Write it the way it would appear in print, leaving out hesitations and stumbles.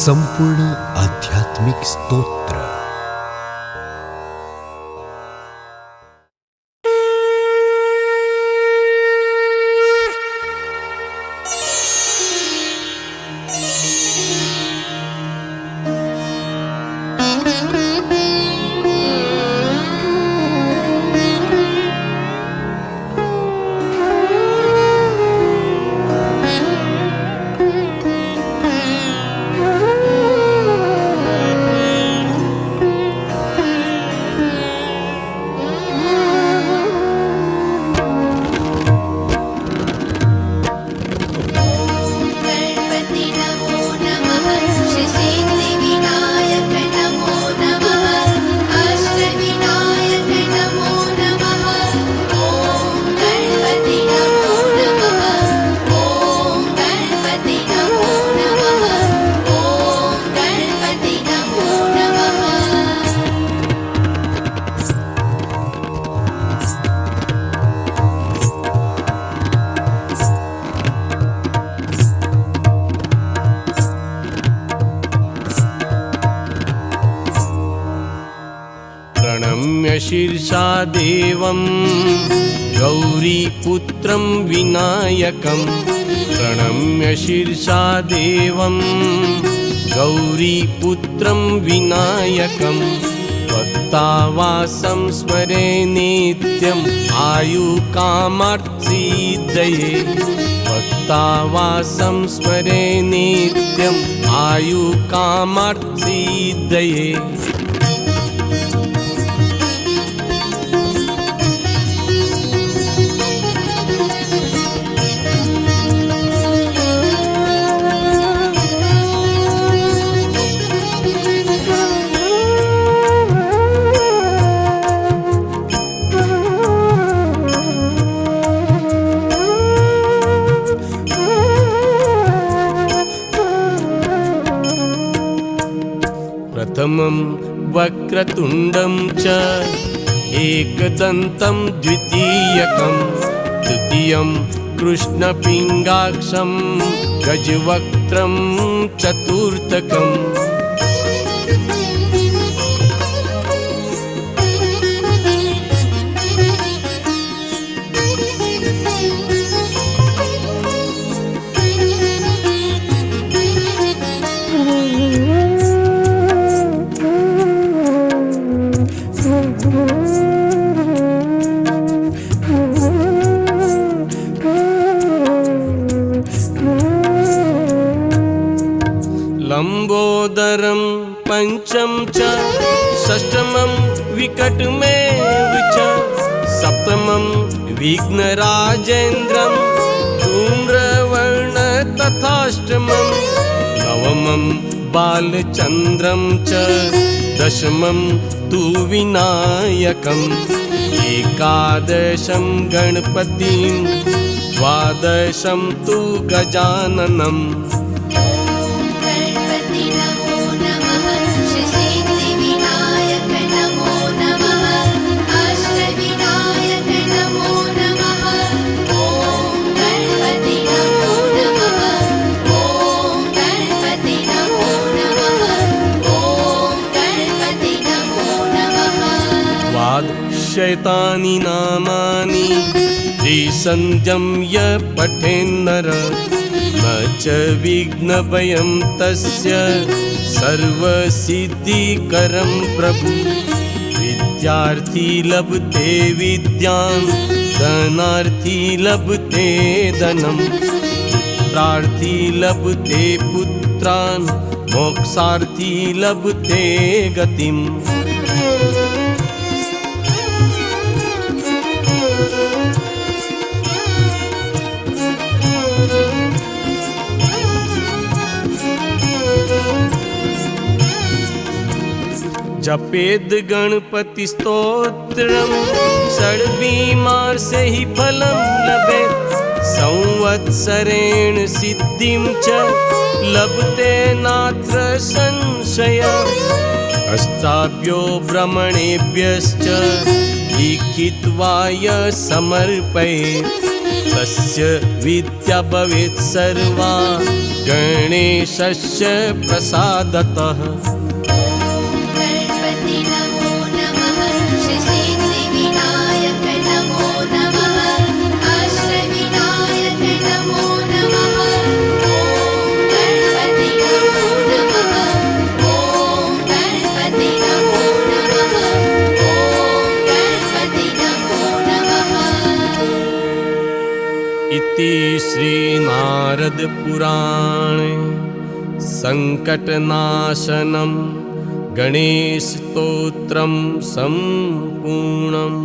संपूर्ण आध्यात्मिक स्तोत्र। प्रणम्य शीर्षा देवं गौरीपुत्रं विनायकं। प्रणम्य शीर्षा देवं गौरीपुत्रं विनायकं। भक्तावासं स्मरे नित्यम् आयुकामार्थसिद्धये। भक्तावासं स्मरे नित्यम् आयुकामार्थसिद्धये। प्रथमं वक्रतुण्डं च एकदन्तं द्वितीयकं। तृतीयं कृष्णपिङ्गाक्षं गजवक्त्रं चतुर्थकम्। लंबोदरं पंचम च षष्ठमं विकटमेव च। सप्तमं विघ्नराजेन्द्रं धूम्रवर्ण तथाष्टमं। नवमं बालचन्द्रं च दशमं तु विनायकम्। एकादशं गणपतिं द्वादशं तु गजाननम्। शैतानि नामानि त्रिसन्ध्यं य पठेन्नर। न च विघ्नभयं तस्य सर्वसिद्धिकरं प्रभु। विद्यार्थी लभते विद्यां धनार्थी लभते धनं। पुत्रार्थी लभते पुत्रान् मोक्षार्थी लभते गतिम्। जपेद गणपति स्तोत्रम षड्बीमार से ही फलम लभेत। संवत्सरेण सिद्धिं च लभते नात्र संशय। अष्टाभ्यो ब्रह्मणेभ्यश्च लिखित्वा य समर्पयेत् तस्य विद्या भवेत् सर्वा गणेशस्य प्रसादतः गणपति नमो नमः श्रीसिद्धिविनायक नमो नमः अष्टविनायक नमो नमः ॐ गणपति नमो नमः ॐ गणपति नमो नमः ॐ गणपति नमो नमः। इति श्रीनारदपुराणे सङ्कटनाशनं गणेशस्तोत्रं सम्पूर्णम्।